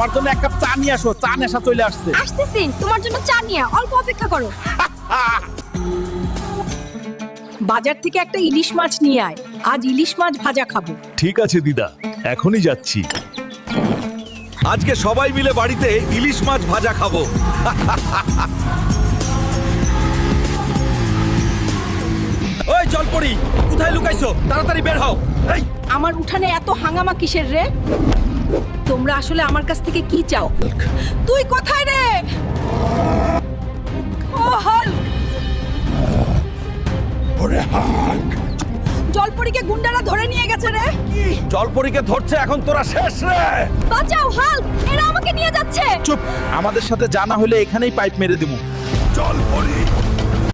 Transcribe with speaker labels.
Speaker 1: আমার জন্য এক কাপ চা নিয়ে আসো, চা নেশা চলে আসছে।
Speaker 2: আসতেছি তোমার জন্য চা নিয়ে, অল্প অপেক্ষা করো। বাজার থেকে একটা ইলিশ মাছ নিয়ে আয়, আজ ইলিশ মাছ ভাজা খাবো।
Speaker 3: ঠিক আছে দিদা, এখনই যাচ্ছি। আজকে সবাই মিলে বাড়িতে ইলিশ মাছ ভাজা খাবো।
Speaker 1: ওই জলপরি, কোথায় লুকাইছো? তাড়াতাড়ি বের হও। এই
Speaker 2: আমার উঠানে এত হাঙ্গামা কিসের রে? তোমরা আসলে আমার কাছ থেকে কি চাও? তুই কোথায় রে? ও হাল্ক! জলপরীকে গুন্ডারা ধরে নিয়ে গেছে রে।
Speaker 1: জলপরীকে ধরছে, এখন তোরা শেষ রে।
Speaker 2: বাঁচাও হাল্ক, এরা আমাকে নিয়ে যাচ্ছে।
Speaker 1: চুপ, আমাদের সাথে জানা হলে এখানেই পাইপ মেরে দিমু।
Speaker 3: জলপরি